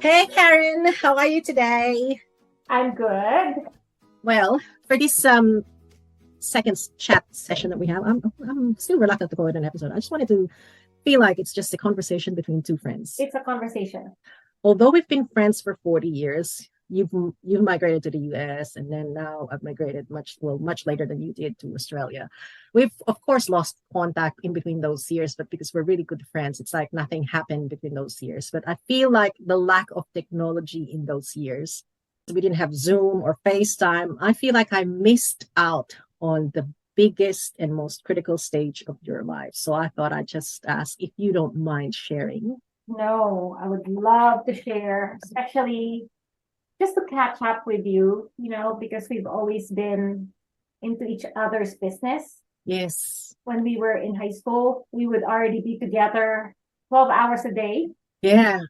Hey Karen, how are you today? I'm good. Well, for this second chat session that we have, I'm still reluctant to call it an episode. I just wanted to feel like it's just a conversation between two friends. It's a conversation. Although we've been friends for 40 years, you've migrated to the US, and then now I've migrated much later than you did to Australia. We've of course lost contact in between those years, but because we're really good friends, it's like nothing happened between those years. But I feel like the lack of technology in those years, we didn't have Zoom or FaceTime. I feel like I missed out on the biggest and most critical stage of your life. So I thought I'd just ask if you don't mind sharing. No, I would love to share, especially just to catch up with you, because we've always been into each other's business. Yes. When we were in high school, we would already be together 12 hours a day. Yeah.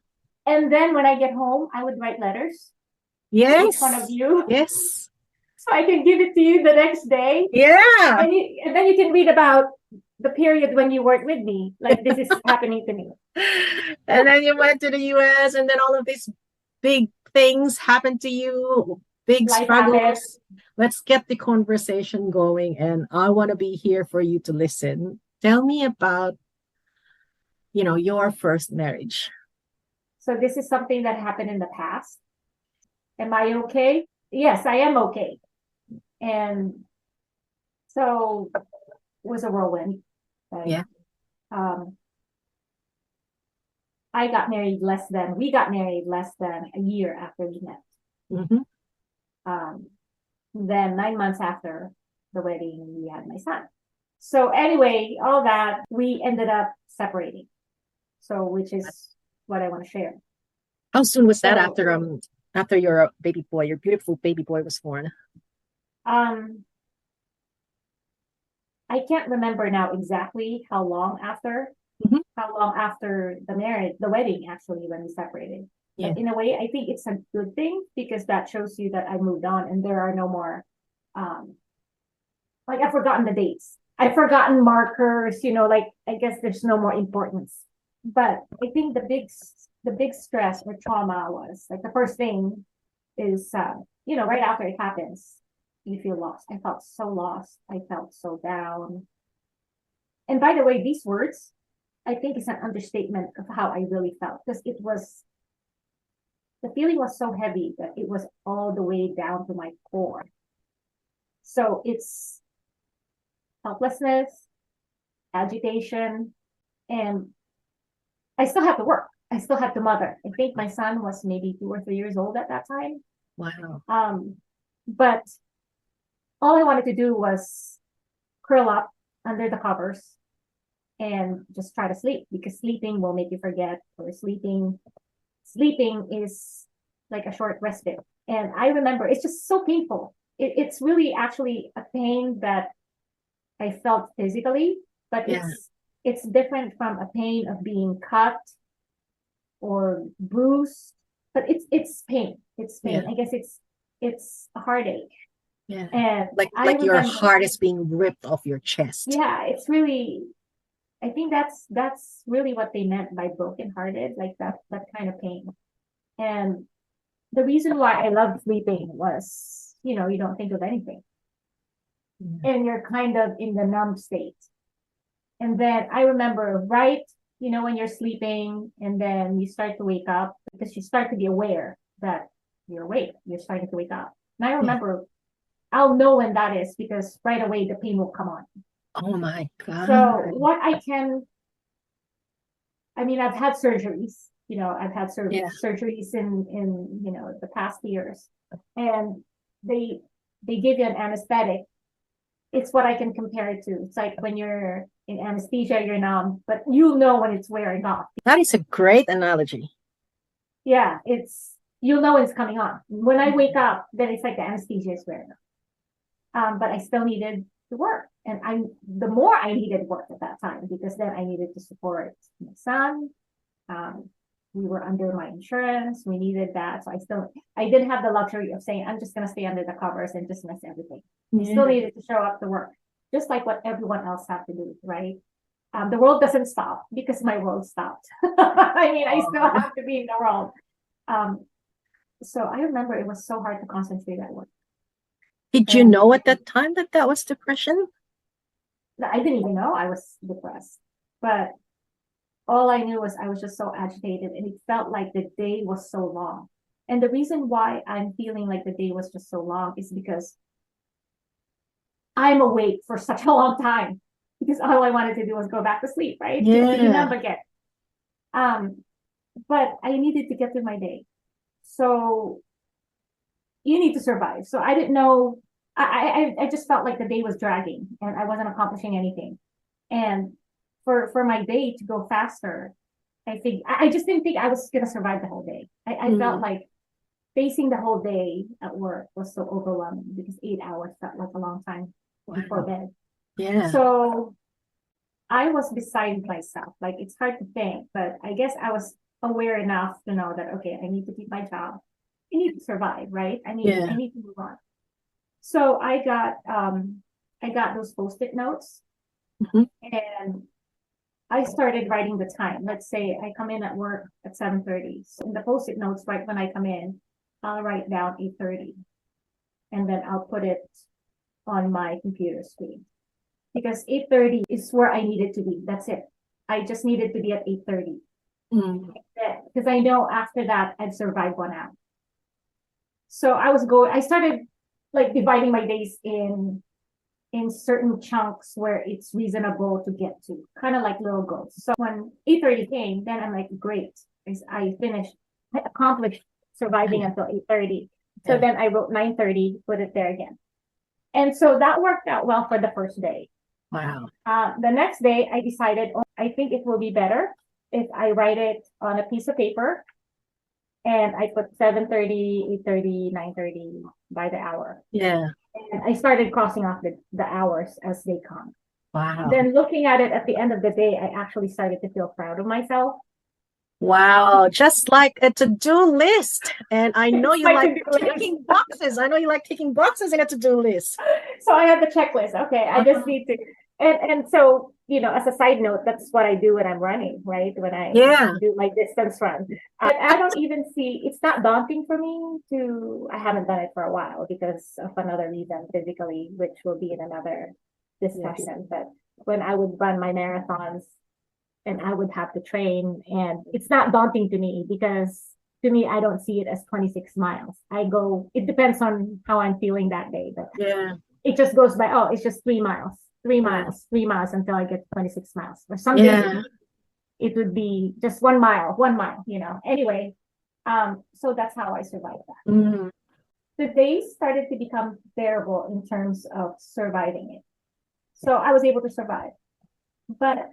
And then when I get home, I would write letters to each one of Yes. you Yes. so I can give it to you the next day. Yeah. And then you can read about the period when you weren't with me. Like this is happening to me. And then you went to the US, and then all of these big things happened to you, big Life happens. struggles. Let's get the conversation going, and I want to be here for you to listen. Tell me about, your first marriage. So this is something that happened in the past. Am I okay? Yes, I am okay. And so it was a whirlwind. Right? Yeah. Um, we got married less than a year after we met. Mm-hmm. Um, then 9 months after the wedding, we had my son. So anyway, all that, we ended up separating. So, which is what I want to share. How soon was that So, after your baby boy, your beautiful baby boy was born? um, I can't remember now exactly Mm-hmm. how long after the wedding actually when we separated. Yeah. But in a way, I think it's a good thing because that shows you that I moved on and there are no more, like I've forgotten the dates. I've forgotten markers, like I guess there's no more importance. But I think the big stress or trauma was like the first thing is, right after it happens, you feel lost. I felt so lost. I felt so down. And by the way, these words, I think is an understatement of how I really felt because the feeling was so heavy that it was all the way down to my core. So it's helplessness, agitation, and I still have to work. I still have to mother. I think my son was maybe 2 or 3 years old at that time. Wow. But all I wanted to do was curl up under the covers and just try to sleep because sleeping will make you forget or sleeping is like a short respite. And I remember it's just so painful. It's really actually a pain that I felt physically, but Yeah. it's different from a pain of being cut or bruised. But it's pain. It's Yeah. pain. I guess it's a heartache. Yeah. And I Like your remember, heart is being ripped off your chest. yeah, it's really I think that's really what they meant by brokenhearted, like that kind of pain. And the reason why I loved sleeping was, you don't think of anything Yeah. and you're kind of in the numb state. And then I remember, right, when you're sleeping and then you start to wake up because you start to be aware that you're awake, you're starting to wake up. And I Yeah. remember I'll know when that is because right away the pain will come on. Oh my So God. what I mean, I've had surgeries. I've had Yeah. surgeries in the past years, and they they give you an anesthetic. It's what I can compare it to. It's like when you're in anesthesia, you're numb, but you know when it's wearing off. That is a great analogy. Yeah, you'll know when it's coming on. When I wake up, then it's like the anesthesia is wearing off. But I still needed to work, and the more I needed work at that time because then I needed to support my son. Um, we were under my insurance. We needed that. So I didn't have the luxury of saying, I'm just going to stay under the covers and just miss everything. I still Yeah. needed to show up to work, just like what everyone else had to do, right? The world doesn't stop because my world stopped. I mean, I still have to be in the world. So I remember it was so hard to concentrate at work. Did you And know at that time that that was depression? I didn't even know I was depressed, but all I knew was I was just so agitated and it felt like the day was so long. And the reason why I'm feeling like the day was just so long is because I'm awake for such a long time because all I wanted to do was go back to sleep, right? Yeah. Um, but I needed to get through my day. So you need to survive. So I didn't know. I just felt like the day was dragging and I wasn't accomplishing anything. And for my day to go faster, I just didn't think I was gonna survive the whole day. I felt like facing the whole day at work was so overwhelming because 8 hours felt like a long time before Wow. bed. Yeah. So I was beside myself. Like it's hard to think, but I guess I was aware enough to know that okay, I need to keep my job. I need to survive, right? Yeah. I need to move on. So I got those post-it notes Mhm. and I started writing the time. Let's say I come in at work at 7:30. So in the post-it notes, right when I come in, I'll write down 8:30 and then I'll put it on my computer screen. Because 8:30 is where I needed to be. That's it. I just needed to be at 8:30. Mm. Because I know after that I'd survive 1 hour. So I started like dividing my days in certain chunks where it's reasonable to get to, kind of like little goals. So when 8:30 came, then I'm like, great. I finished, I accomplished surviving until 8:30. So Yeah. then I wrote 9:30, put it there again. And so that worked out well for the first day. Wow. The next day, I decided, oh, I think it will be better if I write it on a piece of paper and I put 7:30, 8:30, 9:30 by the hour. Yeah. And I started crossing off the hours as they come. Wow. Then looking at it at the end of the day, I actually started to feel proud of myself. Wow, just like a to-do list. And I know It's you my like to-do list. ticking boxes. I know you like ticking boxes in a to-do list. So I had the checklist. Okay, I just need to, and so as a side note, that's what I do when I'm running, right? When I Yeah. do my distance run. But I don't even see it's not daunting for me to. I haven't done it for a while because of another reason physically, which will be in another discussion. But when I would run my marathons and I would have to train, and it's not daunting to me because to me, I don't see it as 26 miles. It depends on how I'm feeling that day, but Yeah. it just goes by, oh, it's just 3 miles, Yeah. 3 miles until I get to 26 miles. Or some days Yeah. it would be just 1 mile, Anyway, so that's how I survived that. Mm. The days started to become bearable in terms of surviving it. So I was able to survive. But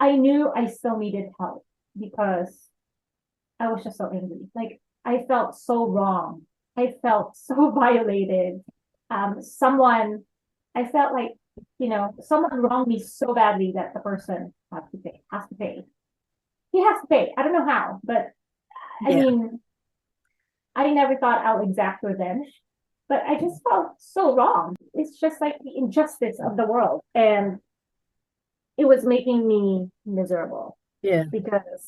I knew I still needed help because I was just so angry. Like I felt so wrong. I felt so violated. Someone, I felt like, someone wronged me so badly that the person has to pay. He has to pay. I don't know how, but I Yeah. mean, I never thought I'll exact revenge, but I just felt so wrong. It's just like the injustice of the world. And it was making me miserable Yeah. because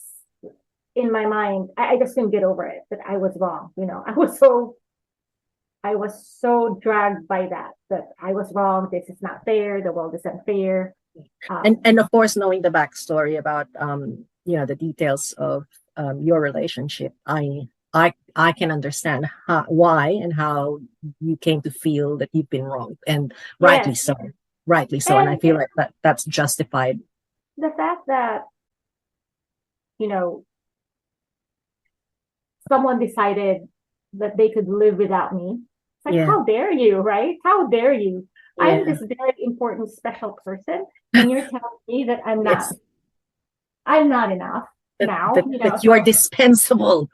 in my mind, I just couldn't get over it that I was wrong. I was so dragged by that I was wrong. This is not fair. The world is unfair. And of course, knowing the backstory about the details of your relationship, I can understand why and how you came to feel that you've been wrong, and rightly Yes. so. Rightly so. And I feel like that's justified. The fact that, you know, someone decided that they could live without me. It's like, Yeah. how dare you, right? How dare you? Yeah. I'm this very important, special person, and you're telling me that I'm not. Yes. I'm not enough now. That you are dispensable.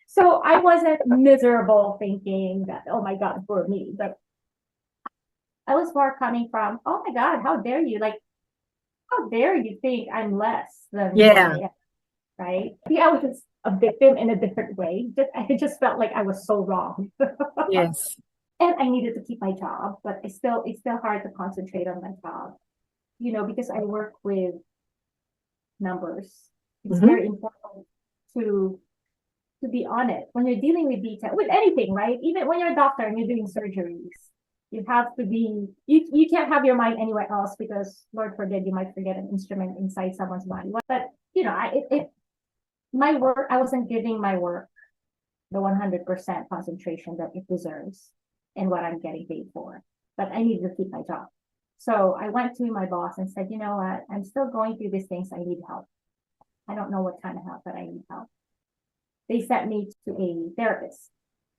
So I wasn't miserable thinking that, oh my God, for me. But I was more coming from, oh my God, how dare you? Like, how dare you think I'm less than what I am, right? Yeah, I was just a victim in a different way. I just felt like I was so wrong. Yes. And I needed to keep my job, but it's still hard to concentrate on my job, because I work with numbers. It's very important to be on it when you're dealing with detail with anything, right? Even when you're a doctor and you're doing surgeries, you have to be you can't have your mind anywhere else because Lord forbid you might forget an instrument inside someone's body. But you know, my work, I wasn't giving my work the 100% concentration that it deserves and what I'm getting paid for. But I needed to keep my job. So I went to my boss and said, you know what, I'm still going through these things. I need help. I don't know what kind of help, but I need help. They sent me to a therapist.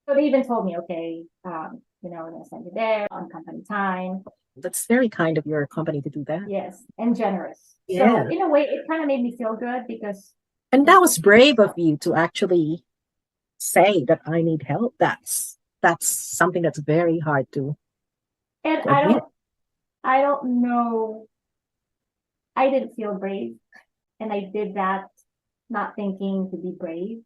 So they even told me, okay, we're gonna send you there on company time. That's very kind of your company to do that. Yes, and generous. Yeah. So in a way, it kind of made me feel good because. And that was brave of you to actually say that I need help. That's something that's very hard to. And I don't know. I didn't feel brave, and I did that not thinking to be brave.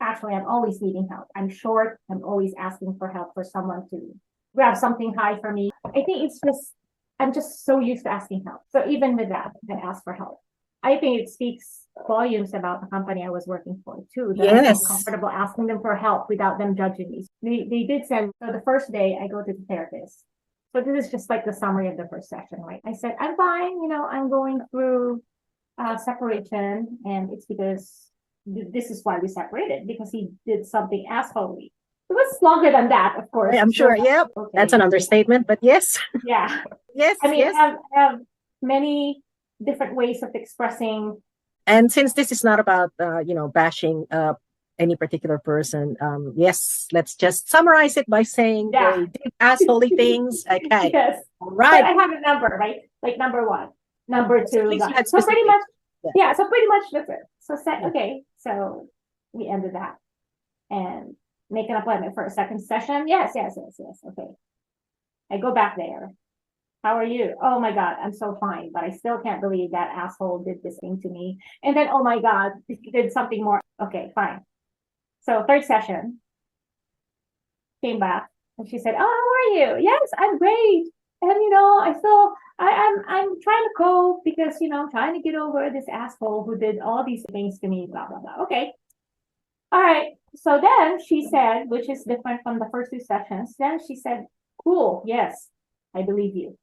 Actually, I'm always needing help. I'm short. I'm always asking for help for someone to grab something high for me. I think it's just, I'm just so used to asking help. So even with that, I ask for help. I think it speaks volumes about the company I was working for too. That I feel comfortable asking them for help without them judging me. They did send, so the first day I go to the therapist. So this is just like the summary of the first session, right? I said, I'm fine. You know, I'm going through separation, and it's because this is why we separated, because he did something assholey. It was longer than that, of course. I'm sure. Yep. Okay. That's an understatement, but yes. Yeah. Yes. I mean, yes. I have many different ways of expressing. And since this is not about, bashing any particular person, yes, let's just summarize it by saying they did assholey things. Okay. Yes. Right. But I have a number, right? Like number one, number two. So pretty much, so pretty much that's it. So okay. So we ended that and make an appointment for a second session. Yes. Okay. I go back there. How are you? Oh my God, I'm so fine, but I still can't believe that asshole did this thing to me. And then, oh my God, he did something more. Okay, fine. So third session, came back and she said, oh, how are you? Yes, I'm great. And I'm trying to cope because, I'm trying to get over this asshole who did all these things to me, blah, blah, blah. Okay. All right. So then she said, which is different from the first two sessions, then she said, cool, yes, I believe you.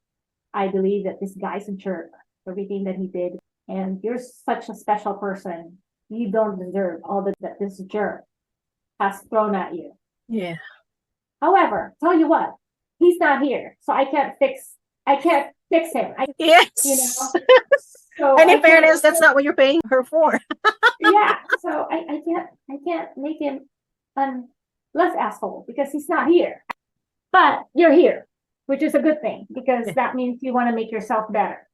I believe that this guy's a jerk for everything that he did. And you're such a special person. You don't deserve all that this jerk has thrown at you. Yeah. However, tell you what, he's not here. So I can't fix him. Yes. So and in fairness, that's not what you're paying her for. Yeah. So I can't make him less asshole because he's not here. But you're here, which is a good thing because that means you want to make yourself better.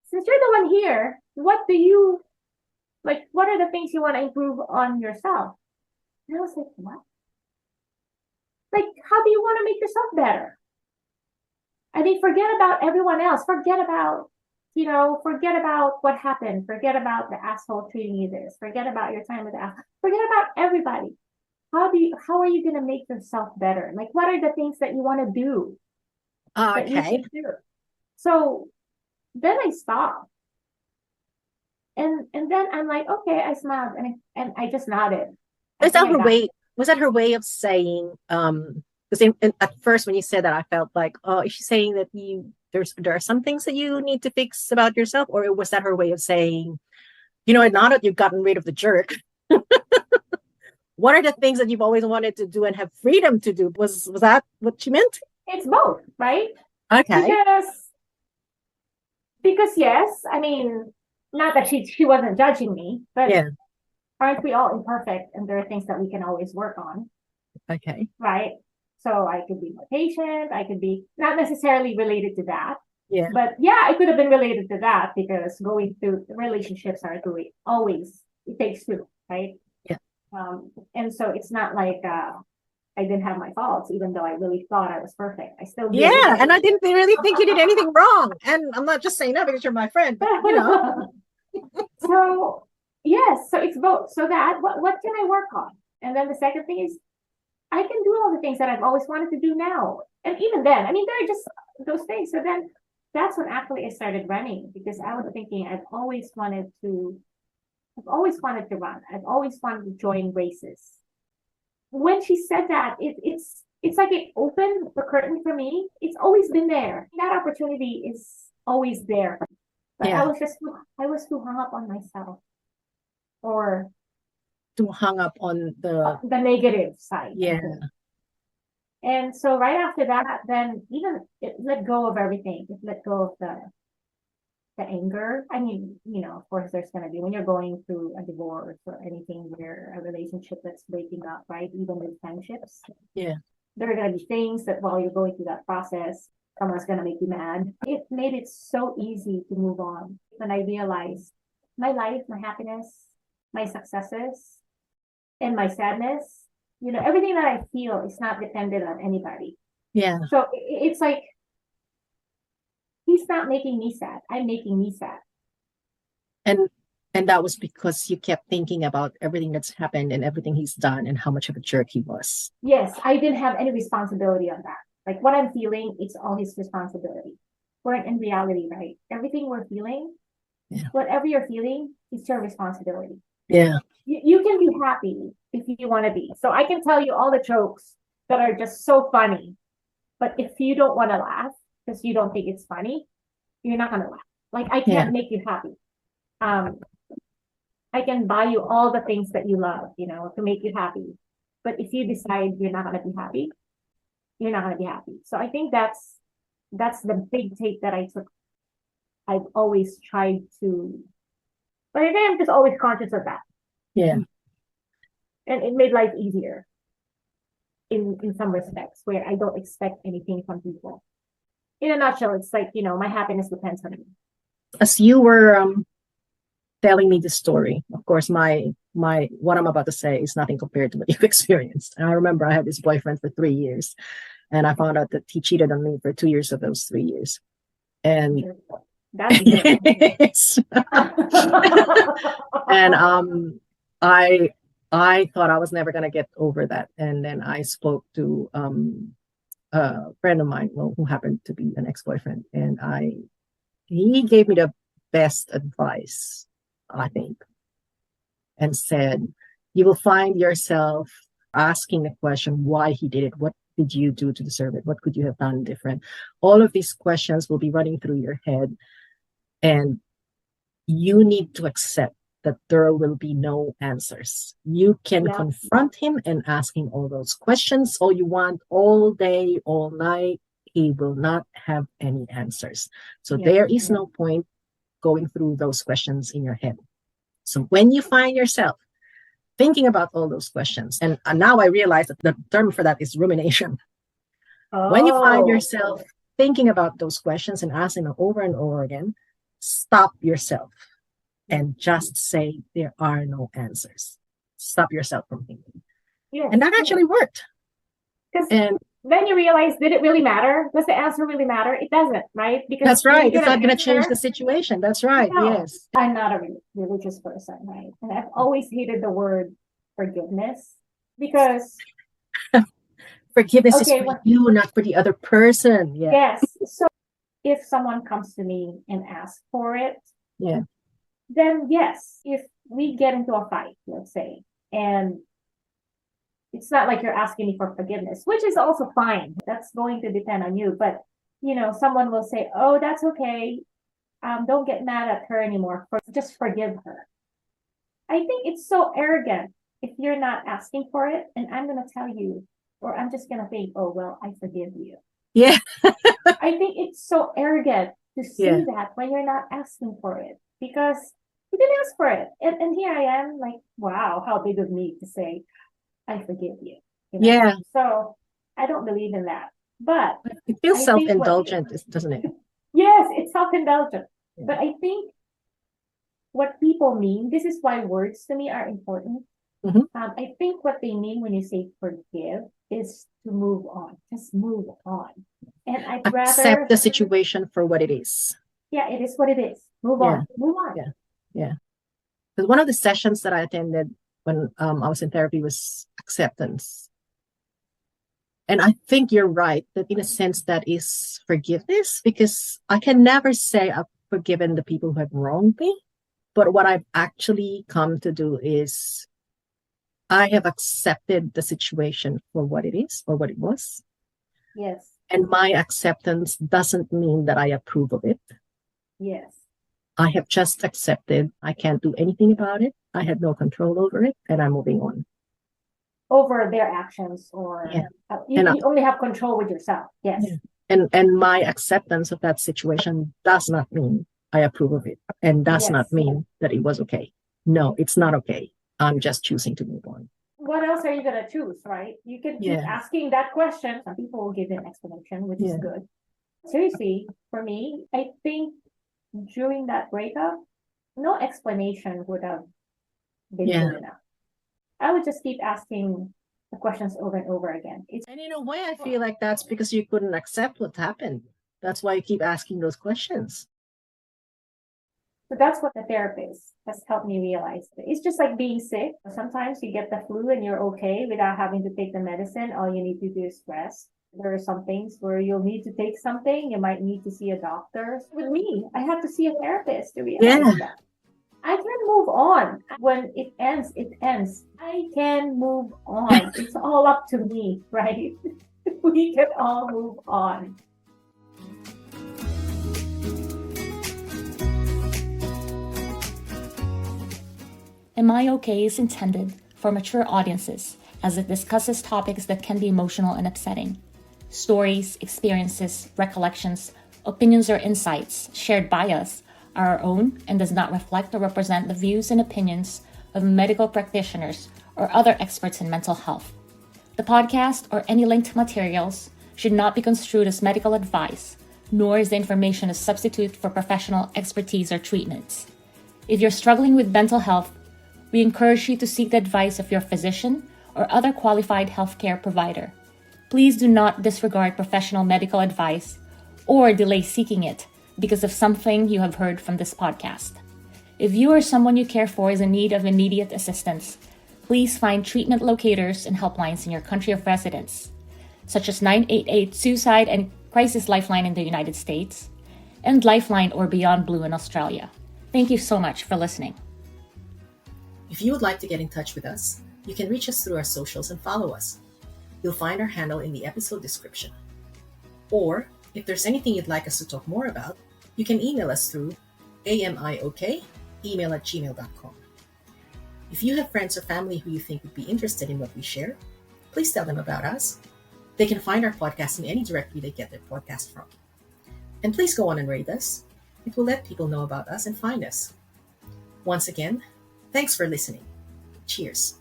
Since you're the one here, what are the things you want to improve on yourself? And I was like, what? Like, how do you want to make yourself better? I mean, forget about everyone else. Forget about what happened. Forget about the asshole treating you this. Forget about your time with the asshole. Forget about everybody. How are you going to make yourself better? Like, what are the things that you want to do? Okay. That you should do? So then I stopped. And then I'm like, okay, I smiled and I just nodded. Was that her way of saying, because at first when you said that, I felt like, oh, is she saying that there are some things that you need to fix about yourself? Or was that her way of saying, now that you've gotten rid of the jerk, what are the things that you've always wanted to do and have freedom to do? Was that what she meant? It's both, right? Okay. Because yes, I mean, not that she wasn't judging me, but aren't we all imperfect? And there are things that we can always work on. Okay. Right. So I could be more patient. I could be not necessarily related to that. Yeah. But yeah, it could have been related to that because going through relationships are always, it takes two, right? Yeah. And so it's not like I didn't have my faults, even though I really thought I was perfect. I still did. Yeah, and I didn't really think you did anything wrong. And I'm not just saying that because you're my friend, but So yes, so it's both. So that what can I work on? And then the second thing is I can do all the things that I've always wanted to do now. And even then, I mean, they're just those things. So then that's when actually I started running because I was thinking I've always wanted to I've always wanted to run. I've always wanted to join races. When she said that, it's like it opened the curtain for me. It's always been there. That opportunity is always there. But Yeah. I was too hung up on myself or Too hung up on the the negative side. yeah. And so right after that, then even it let go of everything. It let go of the anger. I mean, of course, there's going to be when you're going through a divorce or anything where a relationship that's breaking up, right? Even with friendships. Yeah. There are going to be things that while you're going through that process, someone's going to make you mad. It made it so easy to move on. When I realized my life, my happiness, my successes, and my sadness, everything that I feel is not dependent on anybody. Yeah. So it's like, he's not making me sad. I'm making me sad. And that was because you kept thinking about everything that's happened and everything he's done and how much of a jerk he was. Yes, I didn't have any responsibility on that. Like what I'm feeling, it's all his responsibility. Where in reality, right? Everything we're feeling, whatever you're feeling, it's your responsibility. Yeah. You can be happy if you want to be. So I can tell you all the jokes that are just so funny. But if you don't want to laugh because you don't think it's funny, you're not going to laugh. Like I can't make you happy. I can buy you all the things that you love, to make you happy. But if you decide you're not going to be happy, you're not going to be happy. So I think that's the big take that I took. I've always tried to, but I think I'm just always conscious of that. Yeah. And it made life easier in some respects where I don't expect anything from people. In a nutshell, it's like, my happiness depends on me. As you were telling me the story, of course, my what I'm about to say is nothing compared to what you've experienced. And I remember I had this boyfriend for 3 years, and I found out that he cheated on me for 2 years of those 3 years. And that's yes. And I thought I was never gonna get over that. And then I spoke to a friend of mine, who happened to be an ex-boyfriend, and he gave me the best advice, I think, and said, you will find yourself asking the question why he did it. What did you do to deserve it? What could you have done different? All of these questions will be running through your head, and you need to accept that there will be no answers. You can confront him and ask him all those questions all you want, all day, all night. He will not have any answers. So there is no point going through those questions in your head. So when you find yourself thinking about all those questions, and now I realize that the term for that is rumination. When you find yourself thinking about those questions and asking them over and over again, stop yourself and just say there are no answers. Stop yourself from thinking. And that actually worked. And then you realize, did it really matter? Does the answer really matter? It doesn't, right? Because that's right. It's not going to change the situation. That's right. No, yes. I'm not a religious person, right? And I've always hated the word forgiveness because forgiveness is for you, not for the other person. Yeah. Yes. So if someone comes to me and asks for it, then yes, if we get into a fight, let's say, and it's not like you're asking me for forgiveness, which is also fine. That's going to depend on you. But, someone will say, oh, that's okay. Don't get mad at her anymore. Just forgive her. I think it's so arrogant if you're not asking for it. And I'm going to tell you, or I'm just going to think, oh, well, I forgive you. Yeah. I think it's so arrogant to say that when you're not asking for it, because you didn't ask for it. And here I am like, wow, how big of me to say, I forgive you. Yeah. So I don't believe in that. But it feels self-indulgent, doesn't it? Yes, it's self-indulgent. Yeah. But I think what people mean, this is why words to me are important. Mm-hmm. I think what they mean when you say forgive is to move on. Just move on. And I'd accept the situation for what it is. Yeah, it is what it is. Move on. Move on. Yeah. Because one of the sessions that I attended when I was in therapy was acceptance. And I think you're right that in a sense that is forgiveness, because I can never say I've forgiven the people who have wronged me. But what I've actually come to do is I have accepted the situation for what it is or what it was. Yes. And my acceptance doesn't mean that I approve of it. Yes. I have just accepted I can't do anything about it. I had no control over it, and I'm moving on. Over their actions, or Yeah. you, And you only have control with yourself. Yes. Yeah. And my acceptance of that situation does not mean I approve of it, and does Yes. not mean that it was okay. No, it's not okay. I'm just choosing to move on. What else are you gonna choose, right? You can keep Yeah. asking that question. Some people will give an explanation, which is Yeah. good. Seriously, for me, I think during that breakup, no explanation would have been Yeah. good enough. I would just keep asking the questions over and over again. And in a way, I feel like that's because you couldn't accept what happened. That's why you keep asking those questions. So that's what the therapist has helped me realize. It's just like being sick. Sometimes you get the flu and you're okay without having to take the medicine. All you need to do is rest. There are some things where you'll need to take something. You might need to see a doctor. With me, I have to see a therapist to realize that. I can move on. When it ends, it ends. I can move on. It's all up to me, right? We can all move on. Am I Okay is intended for mature audiences as it discusses topics that can be emotional and upsetting. Stories, experiences, recollections, opinions, or insights shared by us are our own and does not reflect or represent the views and opinions of medical practitioners or other experts in mental health. The podcast or any linked materials should not be construed as medical advice, nor is the information a substitute for professional expertise or treatments. If you're struggling with mental health, we encourage you to seek the advice of your physician or other qualified healthcare provider. Please do not disregard professional medical advice or delay seeking it because of something you have heard from this podcast. If you or someone you care for is in need of immediate assistance, please find treatment locators and helplines in your country of residence, such as 988 Suicide and Crisis Lifeline in the United States, and Lifeline or Beyond Blue in Australia. Thank you so much for listening. If you would like to get in touch with us, you can reach us through our socials and follow us. You'll find our handle in the episode description. Or, if there's anything you'd like us to talk more about, you can email us through amiokaemail@gmail.com. If you have friends or family who you think would be interested in what we share, please tell them about us. They can find our podcast in any directory they get their podcast from. And please go on and rate us. It will let people know about us and find us. Once again, thanks for listening. Cheers.